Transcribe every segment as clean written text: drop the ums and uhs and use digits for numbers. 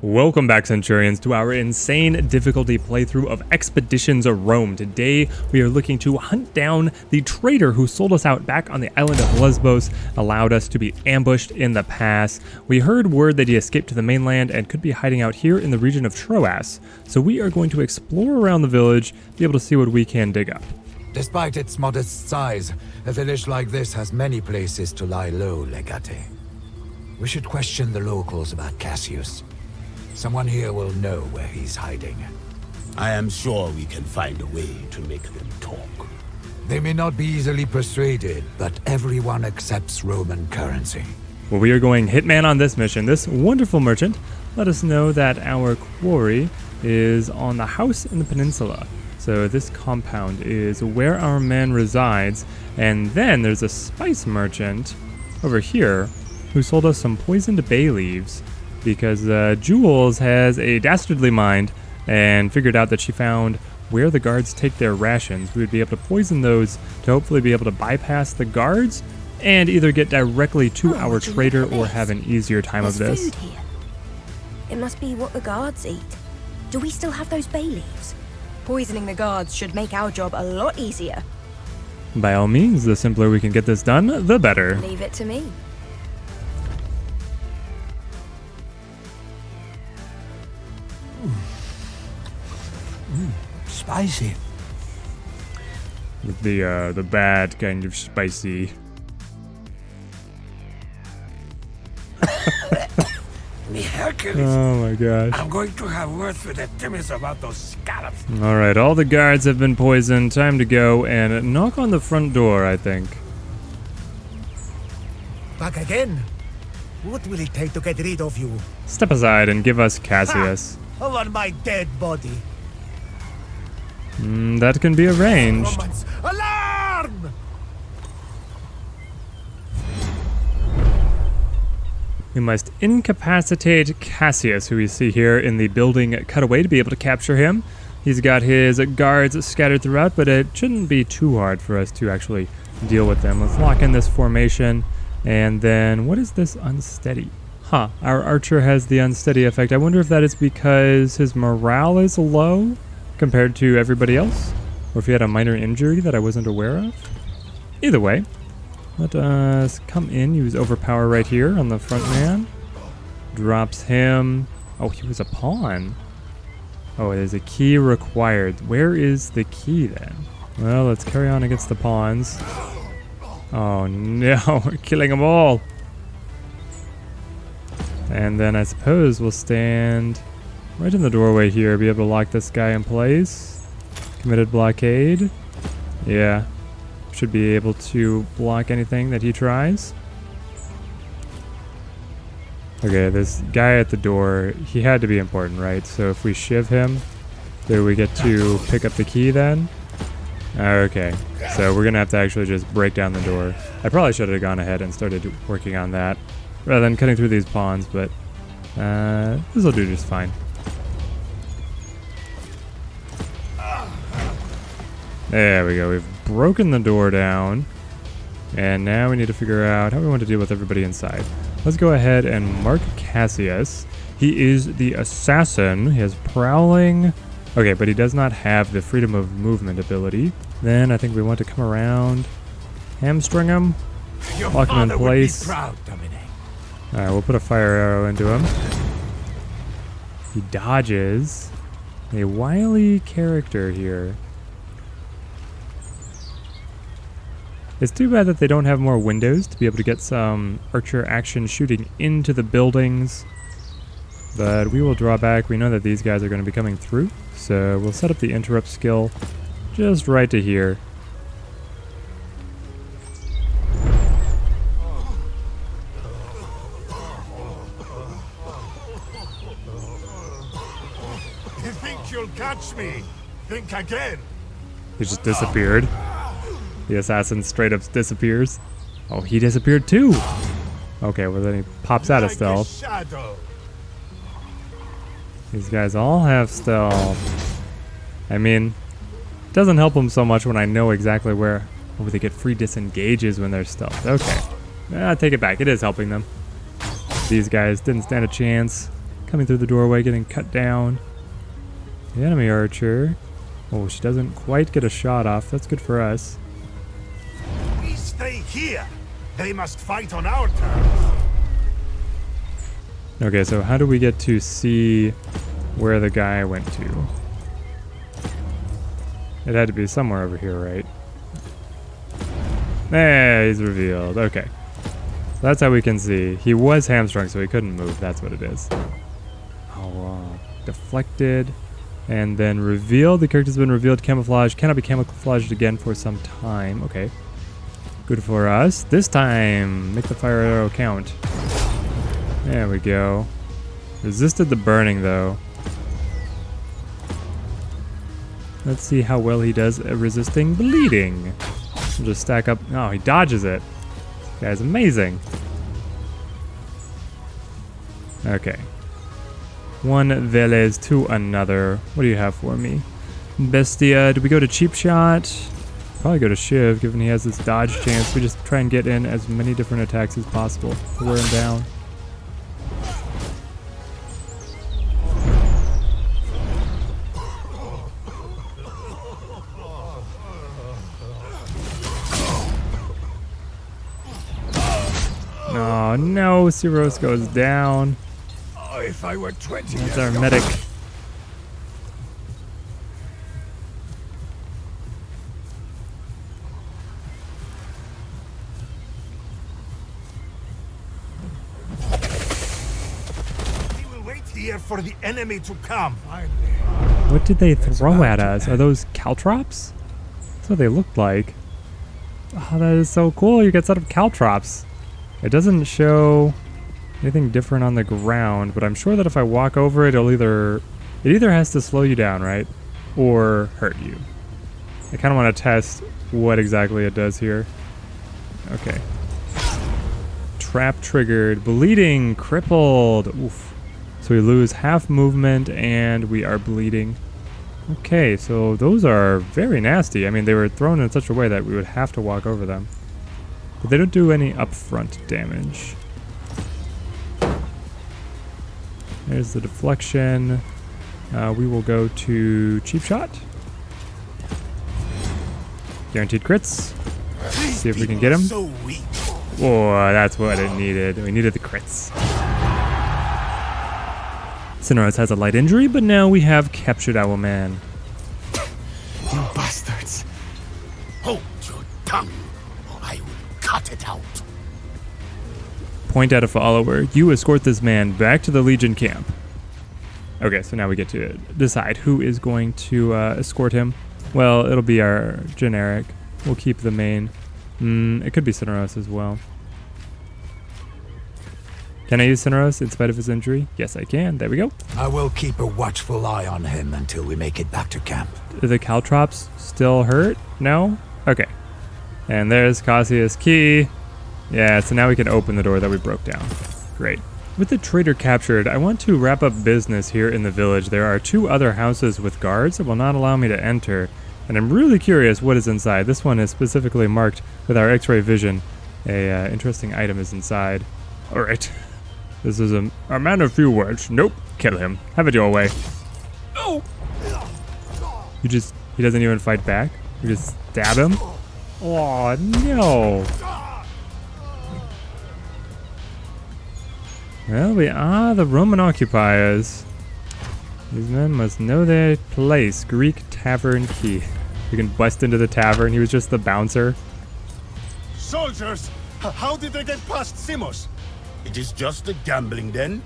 Welcome back, Centurions, to our insane difficulty playthrough of Expeditions of Rome. Today, we are looking to hunt down the traitor who sold us out back on the island of Lesbos, allowed us to be ambushed in the pass. We heard word that he escaped to the mainland and could be hiding out here in the region of Troas. So we are going to explore around the village, be able to see what we can dig up. Despite its modest size, a village like this has many places to lie low, Legate. We should question the locals about Cassius. Someone here will know where he's hiding. I am sure we can find a way to make them talk. They may not be easily persuaded, but everyone accepts Roman currency. Well, we are going hitman on this mission. This wonderful merchant let us know that our quarry is on the house in the peninsula. So this compound is where our man resides. And then there's a spice merchant over here who sold us some poisoned bay leaves, because Jules has a dastardly mind and figured out that she found where the guards take their rations. We would be able to poison those to hopefully be able to bypass the guards and either get directly to our traitor or have an easier time of this. Food here. It must be what the guards eat. Do we still have those bay leaves? Poisoning the guards should make our job a lot easier. By all means, the simpler we can get this done, the better. Leave it to me. Spicy. The bad kind of spicy. Oh my gosh. I'm going to have words with the Timmins about those scallops. Alright, all the guards have been poisoned. Time to go and knock on the front door, I think. Back again? What will it take to get rid of you? Step aside and give us Cassius. Over my dead body. That can be arranged. Romans, alarm! We must incapacitate Cassius, who we see here in the building cutaway, to be able to capture him. He's got his guards scattered throughout, but it shouldn't be too hard for us to actually deal with them. Let's lock in this formation. And then, what is this unsteady? Huh, our archer has the unsteady effect. I wonder if that is because his morale is low compared to everybody else, or if he had a minor injury that I wasn't aware of. Either way, let us come in, use overpower right here on the front man. Drops him. Oh, he was a pawn. Oh, there's a key required. Where is the key then? Well, let's carry on against the pawns. Oh no, we're killing them all. And then I suppose we'll stand right in the doorway here, be able to lock this guy in place. Committed blockade. Yeah. Should be able to block anything that he tries. Okay, this guy at the door, he had to be important, right? So if we shiv him, do we get to pick up the key then? Okay, so we're gonna have to actually just break down the door. I probably should have gone ahead and started working on that rather than cutting through these pawns, but this will do just fine. There we go, we've broken the door down, and now we need to figure out how we want to deal with everybody inside. Let's go ahead and mark Cassius. He is the assassin. He has prowling. Okay, but he does not have the freedom of movement ability. Then I think we want to come around, hamstring him, lock him in place. Alright, we'll put a fire arrow into him. He dodges. A wily character here. It's too bad that they don't have more windows to be able to get some archer action shooting into the buildings. But we will draw back. We know that these guys are going to be coming through. So we'll set up the interrupt skill just right to here. You think you'll catch me? Think again. He just disappeared. The assassin straight up disappears. Oh, he disappeared too. Okay, well then he pops out of stealth. These guys all have stealth. I mean, it doesn't help them so much when I know exactly where. Oh, they get free disengages when they're stealth. Okay. I take it back. It is helping them. These guys didn't stand a chance. coming through the doorway, getting cut down. The enemy archer. Oh, she doesn't quite get a shot off. That's good for us. We stay here. They must fight on our terms. Okay, so how do we get to see where the guy went to? It had to be somewhere over here, right? Hey, he's revealed. Okay. That's how we can see. He was hamstrung, so he couldn't move. That's what it is. Oh, deflected. And then revealed. The character's been revealed. Camouflage. Cannot be camouflaged again for some time. Okay. Good for us. This time, make the fire arrow count. There we go. Resisted the burning, though. Let's see how well he does at resisting bleeding. We'll just stack up. Oh, he dodges it. This guy's amazing. Okay. One Velez to another. What do you have for me? Bestia. Do we go to Cheap Shot? Probably go to Shiv, given he has this dodge chance. We just try and get in as many different attacks as possible to wear him down. Oh no, Siros goes down. Oh, if I were 20 That's years our medic. We will wait here for the enemy to come. What did they throw at us? Are those caltrops? That's what they looked like. Oh, that is so cool. You get set up caltrops. It doesn't show anything different on the ground, but I'm sure that if I walk over it, it either has to slow you down, right? Or hurt you. I kind of want to test what exactly it does here. Okay. Trap triggered. Bleeding. Crippled. Oof. So we lose half movement and we are bleeding. Okay, so those are very nasty. I mean, they were thrown in such a way that we would have to walk over them. But they don't do any upfront damage. There's the deflection. We will go to Cheap Shot. Guaranteed crits. See if we can get him. So weak. Oh, that's what it needed. We needed the crits. Cineros has a light injury, but now we have captured our man. You bastards. Hold your tongue, or I will cut it out. Point at a follower. You escort this man back to the Legion camp. Okay, so now we get to decide who is going to escort him. Well, it'll be our generic. We'll keep the main. It could be Cineros as well. Can I use Cineros in spite of his injury? Yes, I can. There we go. I will keep a watchful eye on him until we make it back to camp. Do the caltrops still hurt? No? Okay. And there's Cassius' key. Yeah, so now we can open the door that we broke down. Great. With the traitor captured, I want to wrap up business here in the village. There are 2 other houses with guards that will not allow me to enter, and I'm really curious what is inside. This one is specifically marked with our X-ray vision. A interesting item is inside. All right. This is a man of few words. Nope. Kill him. Have it your way. Oh! He doesn't even fight back? You just stab him? Oh, no. Well, we are the Roman occupiers. These men must know their place. Greek tavern key. We can bust into the tavern. He was just the bouncer. Soldiers, how did they get past Simos? It is just a gambling den.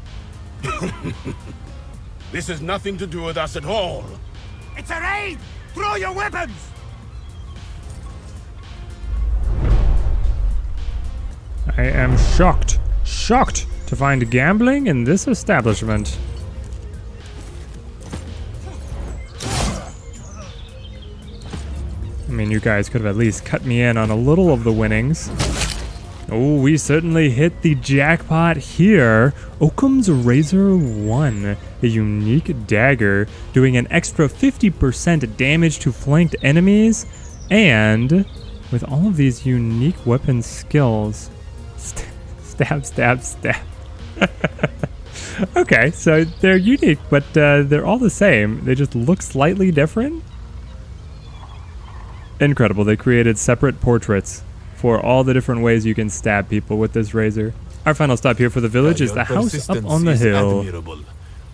This has nothing to do with us at all. It's a raid! Throw your weapons! I am shocked to find gambling in this establishment. I mean, you guys could have at least cut me in on a little of the winnings. Oh, we certainly hit the jackpot here. Occam's Razor 1, a unique dagger doing an extra 50% damage to flanked enemies, and with all of these unique weapon skills, stab, stab, stab. Okay, so they're unique, but they're all the same. They just look slightly different. Incredible. They created separate portraits for all the different ways you can stab people with this razor. Our final stop here for the village is the house up on the hill. Admirable,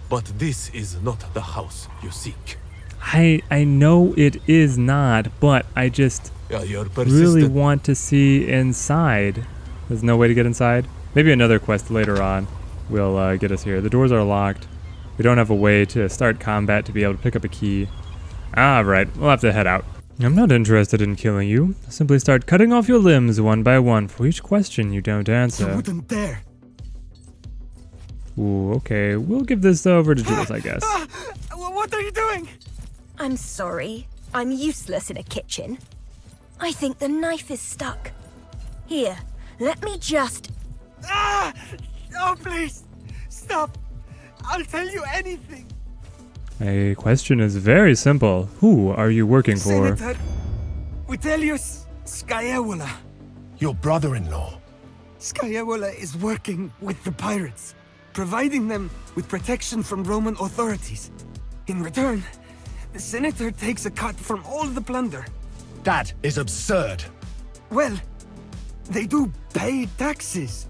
but this is not the house you seek. I know it is not, but I just You're really persistent. want to see inside. There's no way to get inside. Maybe another quest later on will get us here. The doors are locked. We don't have a way to start combat to be able to pick up a key. Ah, right. We'll have to head out. I'm not interested in killing you. Simply start cutting off your limbs one by one for each question you don't You answer. wouldn't dare. Ooh, okay. We'll give this over to Jules, I guess. What are you doing? I'm sorry. I'm useless in a kitchen. I think the knife is stuck. Here, let me just... Ah! Oh, please. Stop. I'll tell you anything. A question is very simple. Who are you working for? Senator Vitellius Scaevola. Your brother-in-law. Scaevola is working with the pirates, providing them with protection from Roman authorities. In return, the senator takes a cut from all the plunder. That is absurd. Well, they do pay taxes.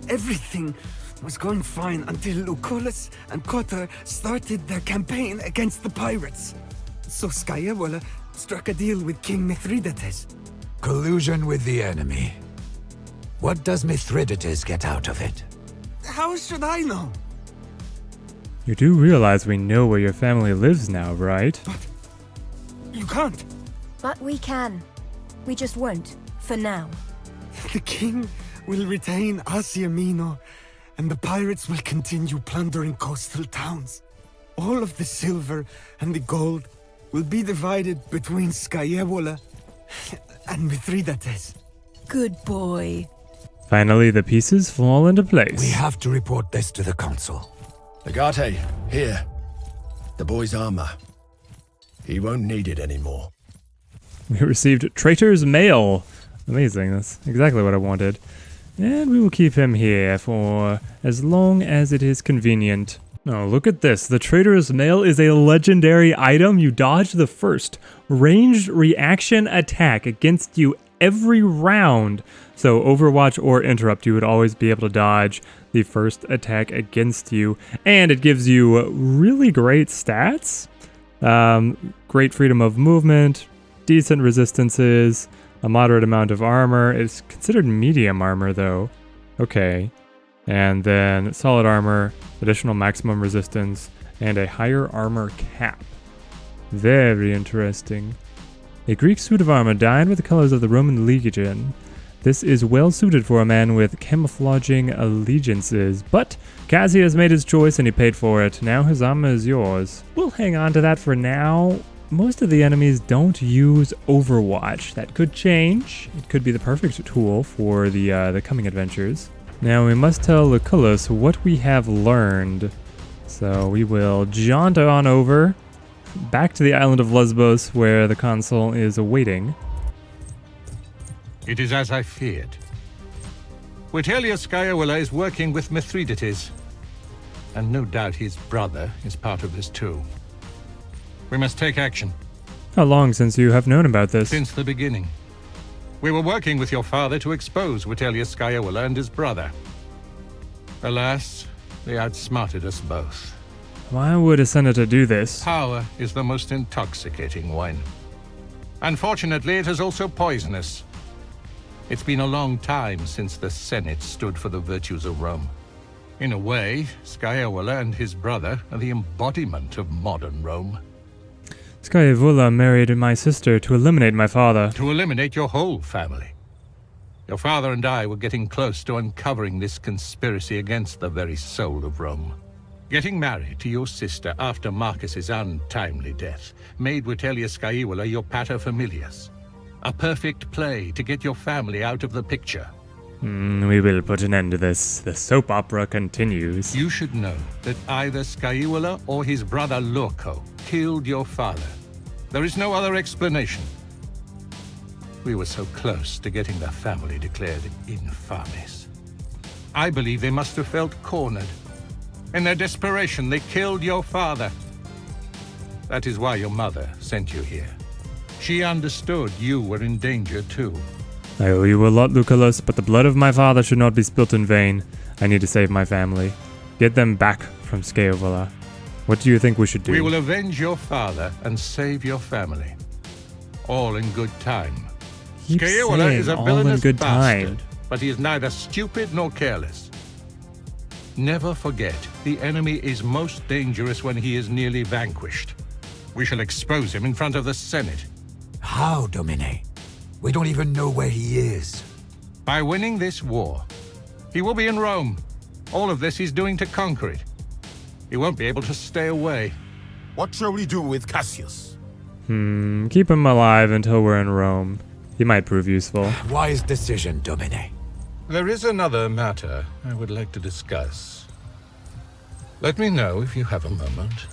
Everything was going fine until Lucullus and Cotter started their campaign against the pirates. So Scaevola struck a deal with King Mithridates. Collusion with the enemy. What does Mithridates get out of it? How should I know? You do realize we know where your family lives now, right? You can't. But we can. We just won't, for now. The king will retain Asia Minor, and the pirates will continue plundering coastal towns. All of the silver and the gold will be divided between Scaevola and Mithridates. Good boy. Finally, the pieces fall into place. We have to report this to the council. Legate, here. The boy's armor. He won't need it anymore. We received Traitor's mail. Amazing, that's exactly what I wanted. And we will keep him here for as long as it is convenient. Oh, look at this. The Traitor's mail is a legendary item. You dodge the first ranged reaction attack against you every round. So Overwatch or Interrupt, you would always be able to dodge the first attack against you. And it gives you really great stats. Great freedom of movement, decent resistances, a moderate amount of armor. It's considered medium armor though. Okay. And then solid armor, additional maximum resistance, and a higher armor cap. Very interesting. A Greek suit of armor dyed with the colors of the Roman legion. This is well suited for a man with camouflaging allegiances, but Cassius made his choice and he paid for it. Now his armor is yours. We'll hang on to that for now. Most of the enemies don't use Overwatch. That could change. It could be the perfect tool for the coming adventures. Now we must tell Lucullus what we have learned. So we will jaunt on over back to the island of Lesbos where the consul is awaiting. It is as I feared. Vitellius Scaevola is working with Mithridates, and no doubt his brother is part of this too. We must take action. How long since you have known about this? Since the beginning. We were working with your father to expose Vitellius Scaevola and his brother. Alas, they outsmarted us both. Why would a senator do this? Power is the most intoxicating wine. Unfortunately, it is also poisonous. It's been a long time since the Senate stood for the virtues of Rome. In a way, Scaevola and his brother are the embodiment of modern Rome. Scaevola married my sister to eliminate my father. To eliminate your whole family. Your father and I were getting close to uncovering this conspiracy against the very soul of Rome. Getting married to your sister after Marcus's untimely death made Vitellius Scaevola your paterfamilias. A perfect play to get your family out of the picture. We will put an end to this. The soap opera continues. You should know that either Scaevola or his brother Lorco killed your father. There is no other explanation. We were so close to getting the family declared infames. I believe they must have felt cornered. In their desperation, they killed your father. That is why your mother sent you here. She understood you were in danger too. I owe you a lot, Lucullus, but the blood of my father should not be spilt in vain. I need to save my family. Get them back from Scaevola. What do you think we should do? We will avenge your father and save your family. All in good time. Keep Scaevola saying is a all villainous in good bastard, time. but he is neither stupid nor careless. Never forget, the enemy is most dangerous when he is nearly vanquished. We shall expose him in front of the Senate. How, Domine? We don't even know where he is. By winning this war, he will be in Rome. All of this he's doing to conquer it. He won't be able to stay away. What shall we do with Cassius? Keep him alive until we're in Rome. He might prove useful. Wise decision, Domine. There is another matter I would like to discuss. Let me know if you have a moment.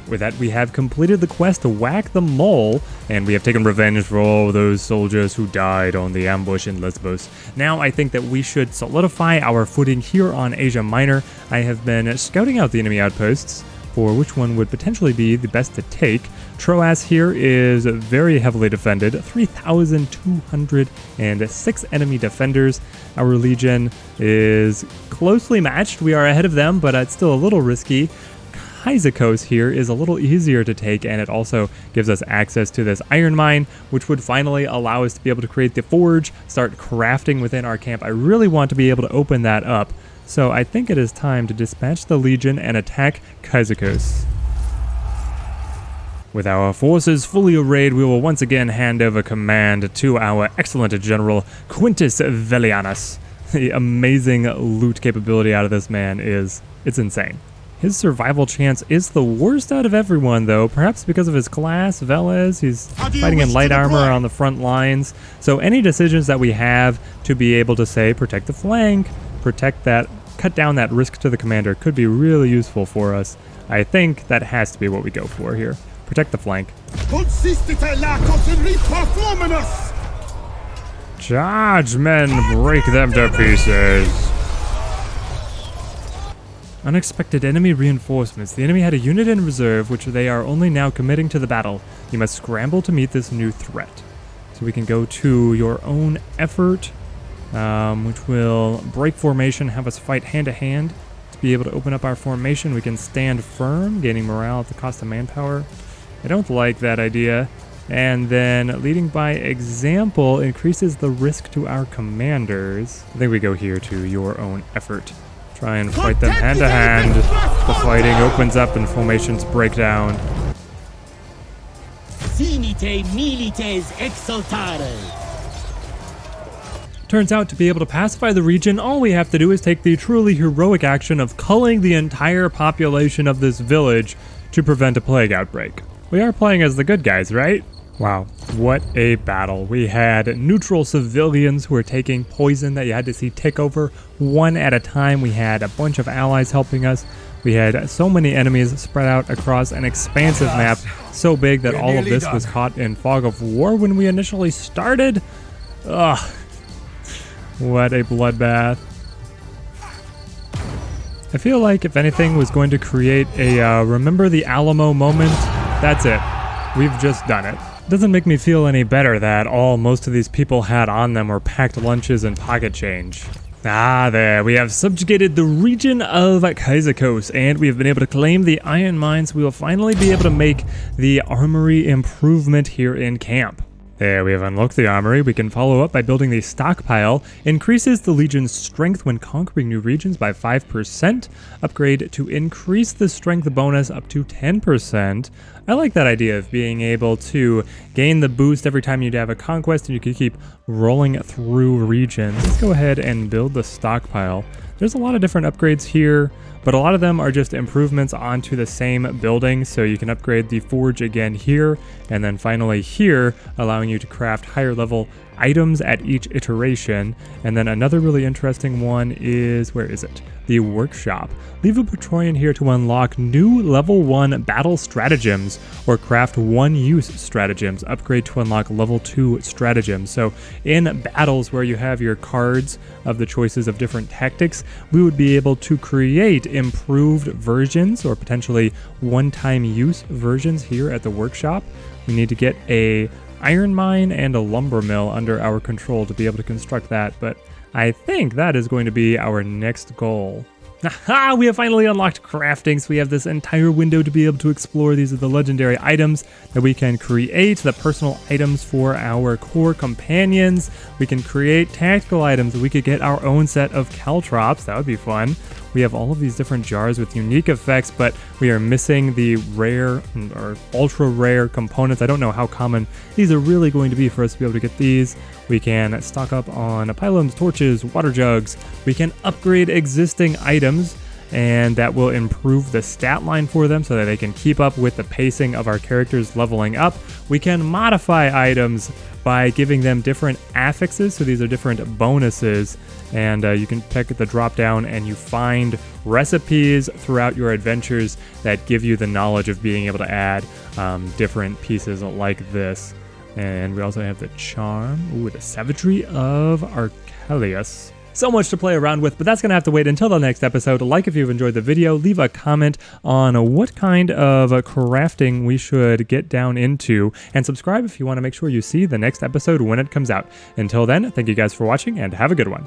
With that, we have completed the quest to whack the mole, and we have taken revenge for all those soldiers who died on the ambush in Lesbos. Now, I think that we should solidify our footing here on Asia Minor. I have been scouting out the enemy outposts for which one would potentially be the best to take. Troas here is very heavily defended, 3,206 enemy defenders. Our legion is closely matched. We are ahead of them, but it's still a little risky. Caesius here is a little easier to take, and it also gives us access to this iron mine, which would finally allow us to be able to create the forge, start crafting within our camp. I really want to be able to open that up, so I think it is time to dispatch the legion and attack Caesius. With our forces fully arrayed, we will once again hand over command to our excellent general Quintus Vellianus. The amazing loot capability out of this man it's insane. His survival chance is the worst out of everyone, though, perhaps because of his class, Velez. He's fighting in light armor on the front lines. So any decisions that we have to be able to say, protect the flank, protect that, cut down that risk to the commander could be really useful for us. I think that has to be what we go for here. Protect the flank. Charge, men! Break them to pieces! Unexpected enemy reinforcements. The enemy had a unit in reserve, which they are only now committing to the battle. You must scramble to meet this new threat. So we can go to your own effort, which will break formation, have us fight hand to hand. To be able to open up our formation, we can stand firm, gaining morale at the cost of manpower. I don't like that idea. And then leading by example increases the risk to our commanders. I think we go here to your own effort. Try and fight them hand to hand. The fighting opens up and formations break down. Finite milites exultare. Turns out to be able to pacify the region, all we have to do is take the truly heroic action of culling the entire population of this village to prevent a plague outbreak. We are playing as the good guys, right? Wow, what a battle. We had neutral civilians who were taking poison that you had to see tick over one at a time. We had a bunch of allies helping us. We had so many enemies spread out across an expansive map, so big that all of this was caught in fog of war when we initially started. Ugh, what a bloodbath. I feel like if anything was going to create a remember the Alamo moment, that's it. We've just done it. Doesn't make me feel any better that most of these people had on them were packed lunches and pocket change. There, we have subjugated the region of Caesius, and we have been able to claim the iron mines. We will finally be able to make the armory improvement here in camp. There, we have unlocked the armory. We can follow up by building the stockpile. Increases the legion's strength when conquering new regions by 5%. Upgrade to increase the strength bonus up to 10%. I like that idea of being able to gain the boost every time you have a conquest and you can keep rolling through regions. Let's go ahead and build the stockpile. There's a lot of different upgrades here, but a lot of them are just improvements onto the same building. So you can upgrade the forge again here, and then finally here, allowing you to craft higher level items at each iteration. And then another really interesting one is, where is it? The workshop. Leave a Praetorian here to unlock new level 1 battle stratagems or craft 1-use stratagems. Upgrade to unlock level 2 stratagems. So in battles where you have your cards of the choices of different tactics, we would be able to create improved versions or potentially one-time use versions here at the workshop. We need to get a iron mine and a lumber mill under our control to be able to construct that, but I think that is going to be our next goal. Aha! We have finally unlocked crafting, so we have this entire window to be able to explore. These are the legendary items that we can create, the personal items for our core companions. We can create tactical items. We could get our own set of caltrops. That would be fun. We have all of these different jars with unique effects, but we are missing the rare or ultra rare components. I don't know how common these are really going to be for us to be able to get these. We can stock up on pylons, torches, water jugs. We can upgrade existing items, and that will improve the stat line for them so that they can keep up with the pacing of our characters leveling up. We can modify items by giving them different affixes, so these are different bonuses, and you can pick the drop down and you find recipes throughout your adventures that give you the knowledge of being able to add different pieces like this. And we also have the charm, the savagery of Archelius. So much to play around with, but that's going to have to wait until the next episode. Like if you've enjoyed the video, leave a comment on what kind of crafting we should get down into, and subscribe if you want to make sure you see the next episode when it comes out. Until then, thank you guys for watching, and have a good one.